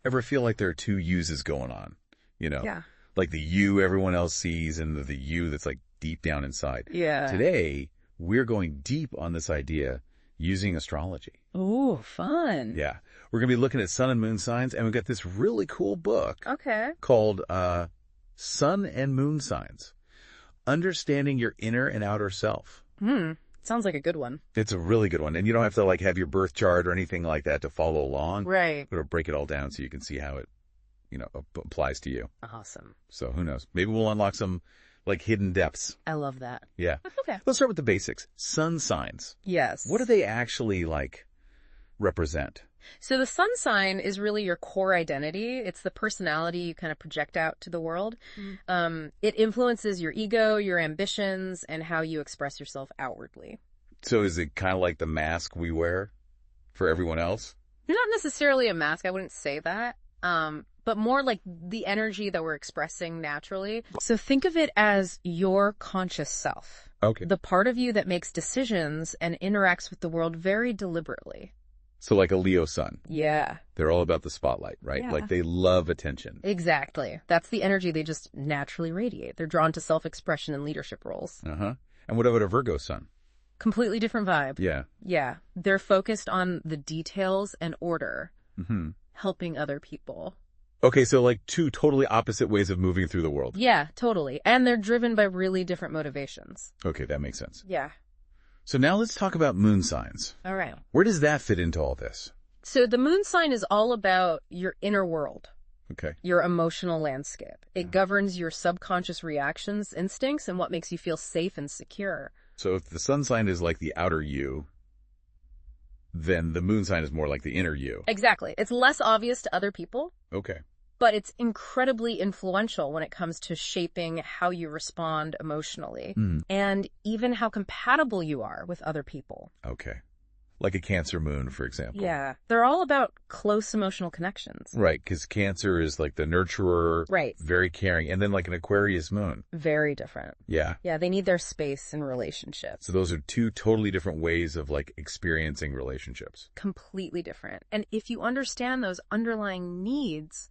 ever feel like there are two uses going on? You know, Yeah. like the you everyone else sees and the you that's like deep down inside. Yeah. Today, we're going deep on this idea using astrology. Ooh, fun. Yeah. We're going to be looking at sun and moon signs, and we've got this really cool book Okay. called Sun and Moon Signs, Understanding Your Inner and Outer Self. Sounds like a good one. It's a really good one. And you don't have to like have your birth chart or anything like that to follow along. Right. It'll break it all down so you can see how it, applies to you. Awesome. So who knows? Maybe we'll unlock some like hidden depths. I love that. Yeah. Okay. Let's start with the basics. Sun signs. Yes. What do they actually like represent? So the sun sign is really your core identity. It's the personality you kind of project out to the world. It influences your ego, your ambitions, and how you express yourself outwardly. So is it kind of like the mask we wear for everyone else? Not necessarily a mask, I wouldn't say that. But more like the energy that we're expressing naturally. So think of it as your conscious self. Okay. The part of you that makes decisions and interacts with the world very deliberately. So like a Leo sun. Yeah. They're all about the spotlight, right? Yeah. Like they love attention. Exactly. That's the energy they just naturally radiate. They're drawn to self-expression and leadership roles. Uh-huh. And what about a Virgo sun? Completely different vibe. Yeah. Yeah. They're focused on the details and order, helping other people. Okay, so like two totally opposite ways of moving through the world. Yeah, totally. And they're driven by really different motivations. Okay, that makes sense. Yeah. So now let's talk about moon signs. All right. Where does that fit into all this? So the moon sign is all about your inner world, Okay. your emotional landscape. It governs your subconscious reactions, instincts, and what makes you feel safe and secure. So if the sun sign is like the outer you, then the moon sign is more like the inner you. Exactly. It's less obvious to other people, Okay. but it's incredibly influential when it comes to shaping how you respond emotionally and even how compatible you are with other people. Okay. Like a Cancer moon, for example. Yeah. They're all about close emotional connections. Right, because Cancer is like the nurturer. Right. Very caring. And then like an Aquarius moon. Very different. Yeah. Yeah, they need their space in relationships. So those are two totally different ways of like experiencing relationships. Completely different. And if you understand those underlying needs,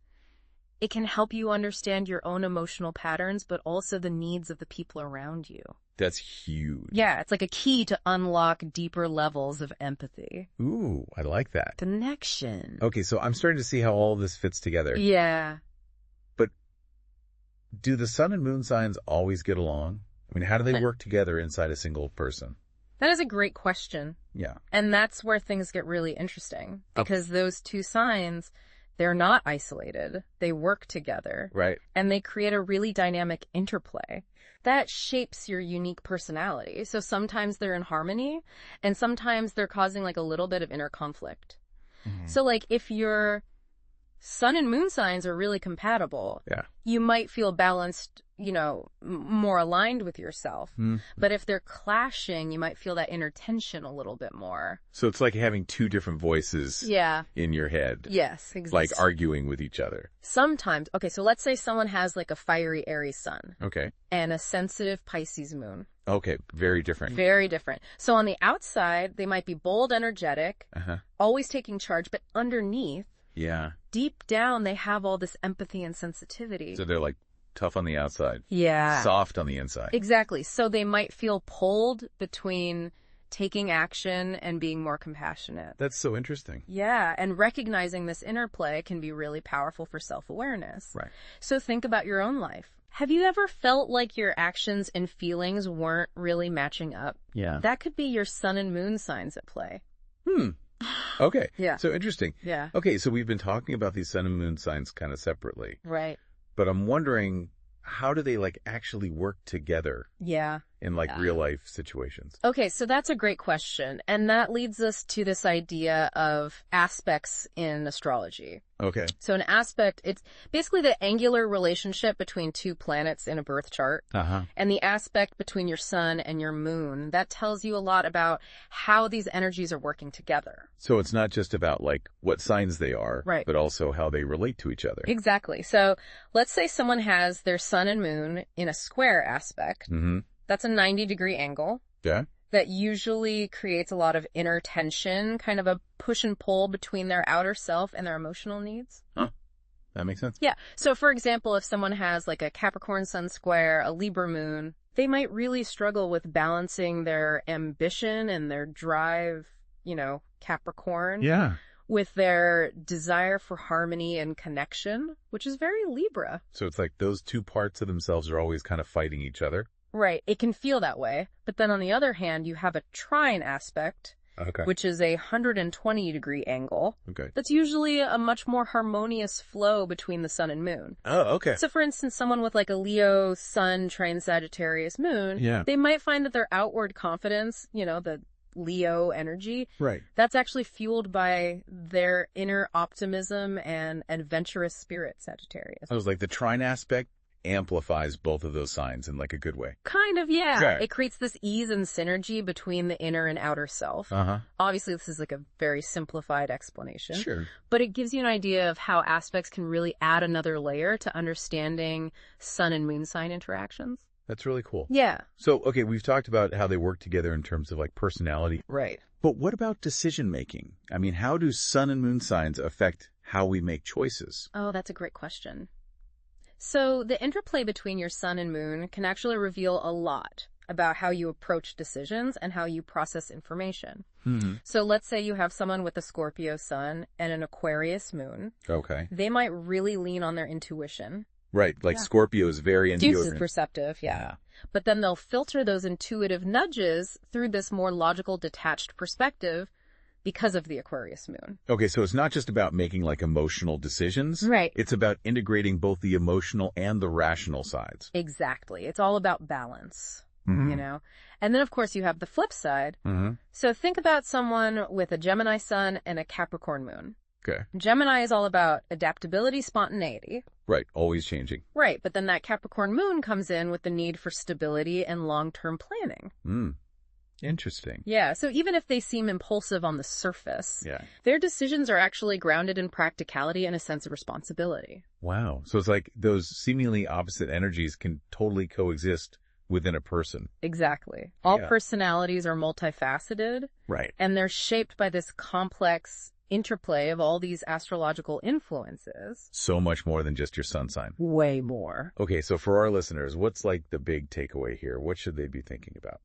it can help you understand your own emotional patterns, but also the needs of the people around you. That's huge. Yeah, it's like a key to unlock deeper levels of empathy. Ooh, I like that. Connection. Okay, so I'm starting to see how all this fits together. Yeah. But do the sun and moon signs always get along? I mean, how do they work together inside a single person? That is a great question. Yeah. And that's where things get really interesting. Because those two signs, they're not isolated. They work together. Right. And they create a really dynamic interplay that shapes your unique personality. So sometimes they're in harmony, and sometimes they're causing like a little bit of inner conflict. So like if your sun and moon signs are really compatible, you might feel balanced, more aligned with yourself. But if they're clashing, you might feel that inner tension a little bit more. So it's like having two different voices in your head. Yes, exactly. Like arguing with each other. Sometimes. Okay, so let's say someone has like a fiery Aries sun. Okay. And a sensitive Pisces moon. Okay, very different. Very different. So on the outside, they might be bold, energetic, always taking charge, but underneath, deep down, they have all this empathy and sensitivity. So they're like tough on the outside. Yeah. Soft on the inside. Exactly. So they might feel pulled between taking action and being more compassionate. That's so interesting. Yeah. And recognizing this interplay can be really powerful for self-awareness. Right. So think about your own life. Have you ever felt like your actions and feelings weren't really matching up? Yeah. That could be your sun and moon signs at play. Okay. Yeah. So interesting. Yeah. Okay, so we've been talking about these sun and moon signs kind of separately. Right. But I'm wondering, how do they like actually work together Yeah. in like real life situations? Okay, so that's a great question. And that leads us to this idea of aspects in astrology. Okay. So an aspect, it's basically the angular relationship between two planets in a birth chart. And the aspect between your sun and your moon, that tells you a lot about how these energies are working together. So it's not just about like what signs they are, Right. but also how they relate to each other. Exactly. So let's say someone has their sun and moon in a square aspect. That's a 90-degree angle. Yeah. That usually creates a lot of inner tension, kind of a push and pull between their outer self and their emotional needs. That makes sense. Yeah. So for example, if someone has like a Capricorn sun square, a Libra moon, they might really struggle with balancing their ambition and their drive, Capricorn, Yeah. with their desire for harmony and connection, which is very Libra. So it's like those two parts of themselves are always kind of fighting each other. Right. It can feel that way. But then on the other hand, you have a trine aspect, Okay. which is a 120-degree angle. Okay. That's usually a much more harmonious flow between the sun and moon. Oh, okay. So for instance, someone with like a Leo sun trine Sagittarius moon, Yeah. they might find that their outward confidence, the Leo energy, Right. that's actually fueled by their inner optimism and adventurous spirit, Sagittarius. I was like, the trine aspect amplifies both of those signs in like a good way. Kind of, yeah. Okay. It creates this ease and synergy between the inner and outer self. Uh-huh. Obviously, this is like a very simplified explanation. Sure. But it gives you an idea of how aspects can really add another layer to understanding sun and moon sign interactions. That's really cool. Yeah. So, okay, we've talked about how they work together in terms of like personality. Right. But what about decision making? I mean, how do sun and moon signs affect how we make choices? Oh, that's a great question. So the interplay between your sun and moon can actually reveal a lot about how you approach decisions and how you process information. Mm-hmm. So let's say you have someone with a Scorpio sun and an Aquarius moon. Okay. They might really lean on their intuition. Right. Like Yeah. Scorpio is very Deuce is intuitive. perceptive, yeah. But then they'll filter those intuitive nudges through this more logical, detached perspective because of the Aquarius moon. Okay, so it's not just about making like emotional decisions. Right. It's about integrating both the emotional and the rational sides. Exactly. It's all about balance, Mm-hmm. And then, of course, you have the flip side. Mm-hmm. So think about someone with a Gemini sun and a Capricorn moon. Okay. Gemini is all about adaptability, spontaneity. Right. Always changing. Right. But then that Capricorn moon comes in with the need for stability and long-term planning. Interesting. Yeah. So even if they seem impulsive on the surface, Yeah. their decisions are actually grounded in practicality and a sense of responsibility. Wow. So it's like those seemingly opposite energies can totally coexist within a person. Exactly. All Yeah. personalities are multifaceted, Right. and they're shaped by this complex interplay of all these astrological influences. So much more than just your sun sign. Way more. Okay, so for our listeners, what's like the big takeaway here? What should they be thinking about?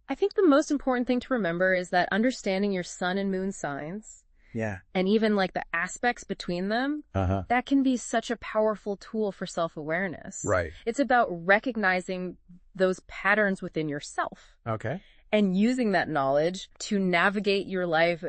I think the most important thing to remember is that understanding your sun and moon signs, Yeah. and even like the aspects between them, Uh-huh. that can be such a powerful tool for self-awareness. Right. It's about recognizing those patterns within yourself Okay. and using that knowledge to navigate your life,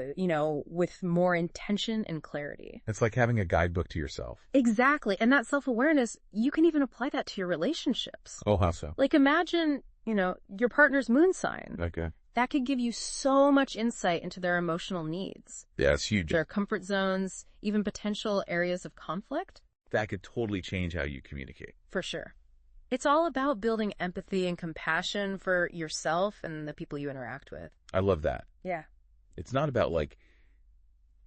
with more intention and clarity. It's like having a guidebook to yourself. Exactly. And that self-awareness, you can even apply that to your relationships. Oh, how so? Like imagine, your partner's moon sign. Okay. That could give you so much insight into their emotional needs, Yeah, it's huge. their comfort zones, even potential areas of conflict. That could totally change how you communicate. For sure. It's all about building empathy and compassion for yourself and the people you interact with. I love that. Yeah. It's not about like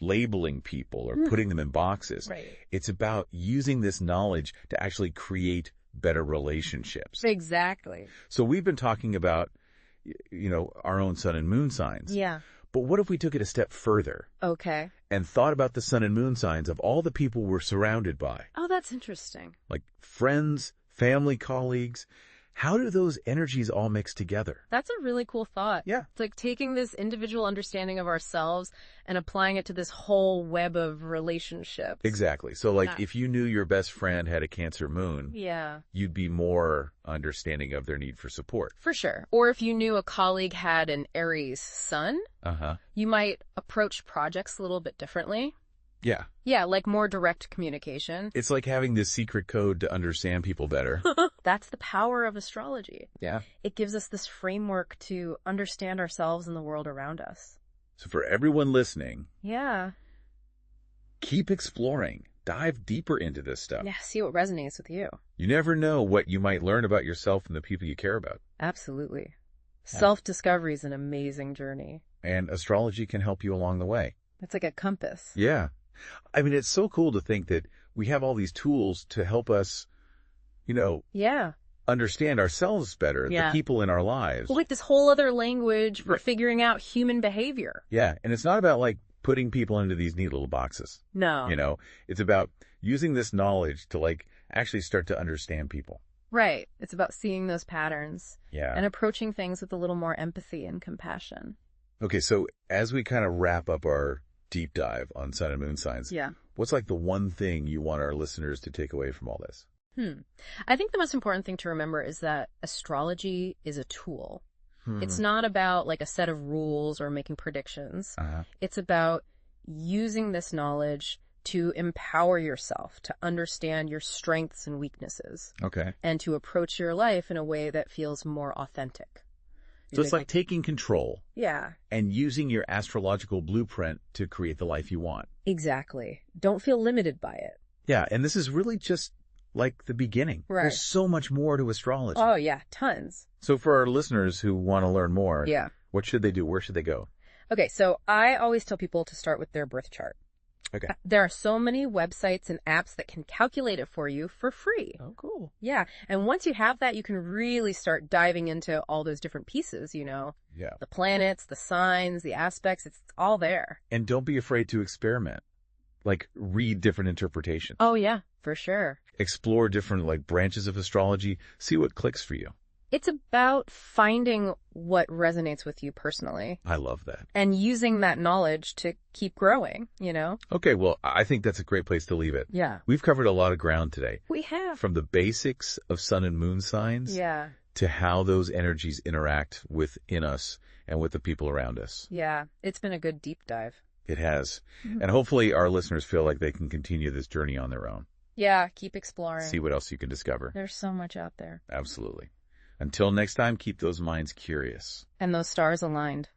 labeling people or putting them in boxes. Right. It's about using this knowledge to actually create better relationships. Exactly. So we've been talking about, our own sun and moon signs. Yeah. But what if we took it a step further Okay. and thought about the sun and moon signs of all the people we're surrounded by, Oh, that's interesting. like friends, family, colleagues? How do those energies all mix together? That's a really cool thought. Yeah. It's like taking this individual understanding of ourselves and applying it to this whole web of relationships. Exactly. So like Yeah. if you knew your best friend had a Cancer moon, Yeah, you'd be more understanding of their need for support. for sure. Or if you knew a colleague had an Aries sun, Uh-huh. you might approach projects a little bit differently. Yeah. Yeah, like more direct communication. It's like having this secret code to understand people better. That's the power of astrology. Yeah. It gives us this framework to understand ourselves and the world around us. So for everyone listening, Yeah. keep exploring. Dive deeper into this stuff. Yeah, see what resonates with you. You never know what you might learn about yourself and the people you care about. Absolutely. Self-discovery is an amazing journey. And astrology can help you along the way. It's like a compass. Yeah. I mean, it's so cool to think that we have all these tools to help us, Yeah. understand ourselves better, Yeah. the people in our lives. Well, like this whole other language for figuring out human behavior. Yeah. And it's not about like putting people into these neat little boxes. No. You know, it's about using this knowledge to like actually start to understand people. Right. It's about seeing those patterns. Yeah. And approaching things with a little more empathy and compassion. Okay, so as we kind of wrap up our deep dive on sun and moon signs, Yeah. what's like the one thing you want our listeners to take away from all this? I think the most important thing to remember is that astrology is a tool. It's not about like a set of rules or making predictions. It's about using this knowledge to empower yourself, to understand your strengths and weaknesses. Okay. And to approach your life in a way that feels more authentic. So it's like taking control. Yeah. And using your astrological blueprint to create the life you want. Exactly. Don't feel limited by it. Yeah, and this is really just like the beginning. Right. There's so much more to astrology. Oh, yeah, tons. So for our listeners who want to learn more, Yeah. What should they do? Where should they go? Okay, so I always tell people to start with their birth chart. Okay. There are so many websites and apps that can calculate it for you for free. Oh, cool. Yeah. And once you have that, you can really start diving into all those different pieces, you know, Yeah. the planets, the signs, the aspects. It's all there. And don't be afraid to experiment. Like read different interpretations. Oh, yeah, for sure. Explore different like branches of astrology. See what clicks for you. It's about finding what resonates with you personally. I love that. And using that knowledge to keep growing, you know? Okay, well, I think that's a great place to leave it. Yeah. We've covered a lot of ground today. We have. From the basics of sun and moon signs Yeah. to how those energies interact within us and with the people around us. Yeah. It's been a good deep dive. It has. And hopefully our listeners feel like they can continue this journey on their own. Yeah. Keep exploring. See what else you can discover. There's so much out there. Absolutely. Until next time, keep those minds curious. And those stars aligned.